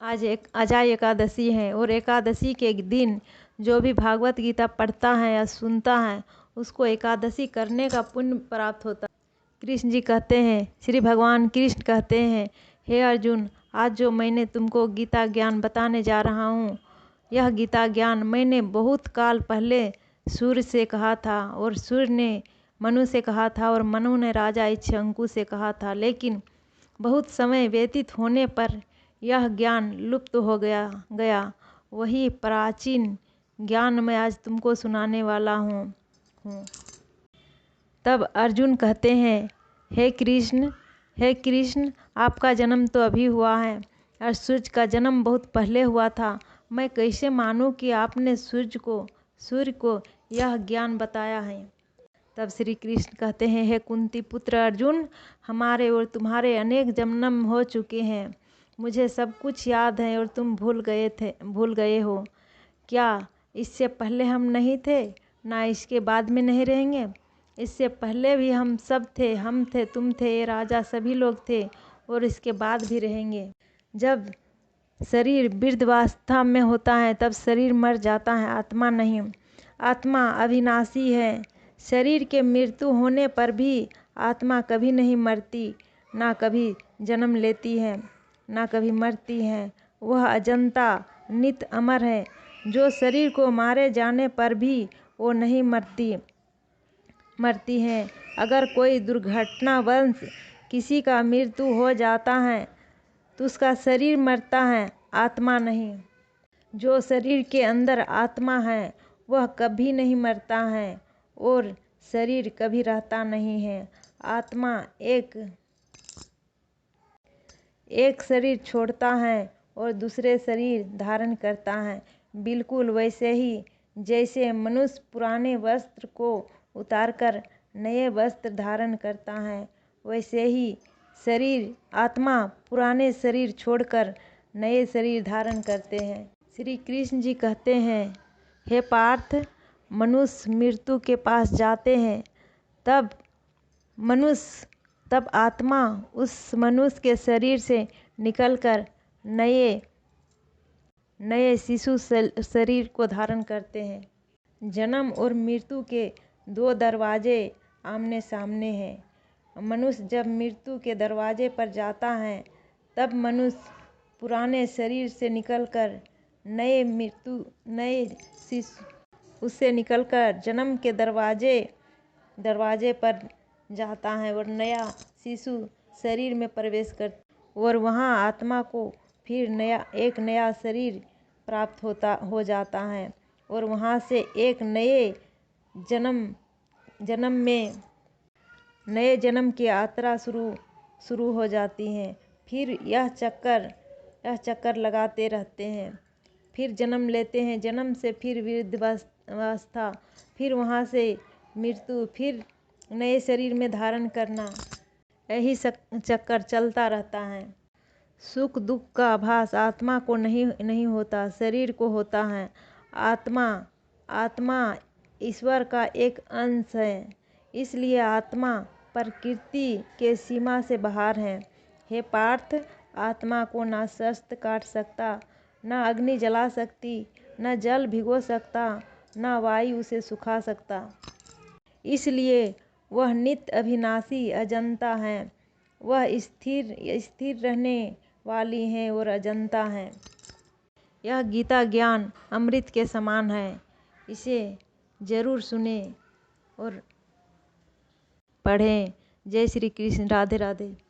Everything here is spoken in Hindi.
आज एक अजाय एकादशी है और एकादशी के दिन जो भी भागवत गीता पढ़ता है या सुनता है उसको एकादशी करने का पुण्य प्राप्त होता है। कृष्ण जी कहते हैं, श्री भगवान कृष्ण कहते हैं, हे अर्जुन, आज जो मैंने तुमको गीता ज्ञान बताने जा रहा हूँ, यह गीता ज्ञान मैंने बहुत काल पहले सूर्य से कहा था और सूर्य ने मनु से कहा था और मनु ने राजा इक्ष्वाकु से कहा था, लेकिन बहुत समय व्यतीत होने पर यह ज्ञान लुप्त हो गया। वही प्राचीन ज्ञान मैं आज तुमको सुनाने वाला हूँ। तब अर्जुन कहते हैं, हे कृष्ण, आपका जन्म तो अभी हुआ है और सूर्य का जन्म बहुत पहले हुआ था। मैं कैसे मानूं कि आपने सूर्य को यह ज्ञान बताया है। तब श्री कृष्ण कहते हैं, हे कुंती पुत्र अर्जुन, हमारे और तुम्हारे अनेक जन्म हो चुके हैं। मुझे सब कुछ याद है और तुम भूल गए हो। क्या इससे पहले हम नहीं थे, ना इसके बाद में नहीं रहेंगे? इससे पहले भी हम सब थे, हम थे, तुम थे, ये राजा सभी लोग थे और इसके बाद भी रहेंगे। जब शरीर वृद्धावस्था में होता है तब शरीर मर जाता है, आत्मा नहीं। आत्मा अविनाशी है। शरीर के मृत्यु होने पर भी आत्मा कभी नहीं मरती, ना कभी जन्म लेती है, ना कभी मरती है। वह अजंता नित्य अमर है। जो शरीर को मारे जाने पर भी वो नहीं मरती है। अगर कोई दुर्घटनावश किसी का मृत्यु हो जाता है तो उसका शरीर मरता है, आत्मा नहीं। जो शरीर के अंदर आत्मा है वह कभी नहीं मरता है और शरीर कभी रहता नहीं है। आत्मा एक शरीर छोड़ता है और दूसरे शरीर धारण करता है। बिल्कुल वैसे ही जैसे मनुष्य पुराने वस्त्र को उतारकर नए वस्त्र धारण करता है, वैसे ही आत्मा पुराने शरीर छोड़कर नए शरीर धारण करते हैं। श्री कृष्ण जी कहते हैं, हे पार्थ, मनुष्य मृत्यु के पास जाते हैं तब आत्मा उस मनुष्य के शरीर से निकलकर नए शिशु शरीर को धारण करते हैं। जन्म और मृत्यु के दो दरवाजे आमने सामने हैं। मनुष्य जब मृत्यु के दरवाजे पर जाता है तब मनुष्य पुराने शरीर से निकलकर नए शिशु उससे निकलकर जन्म के दरवाजे पर जाता है और नया शिशु शरीर में प्रवेश कर और वहाँ आत्मा को फिर एक नया शरीर प्राप्त हो जाता है और वहाँ से एक नए जन्म की यात्रा शुरू हो जाती है। फिर यह चक्कर लगाते रहते हैं। फिर जन्म लेते हैं, जन्म से फिर वृद्धावस्था, फिर वहाँ से मृत्यु, फिर नए शरीर में धारण करना, यही चक्कर चलता रहता है। सुख दुख का आभास आत्मा को नहीं होता, शरीर को होता है। आत्मा ईश्वर का एक अंश है, इसलिए आत्मा प्रकृति के सीमा से बाहर है। हे पार्थ, आत्मा को ना शस्त्र काट सकता, ना अग्नि जला सकती, न जल भिगो सकता, न वायु उसे सुखा सकता। इसलिए वह नित्य अविनाशी अजंता है। वह स्थिर रहने वाली हैं और अजंता हैं। यह गीता ज्ञान अमृत के समान है। इसे जरूर सुने और पढ़ें। जय श्री कृष्ण। राधे राधे।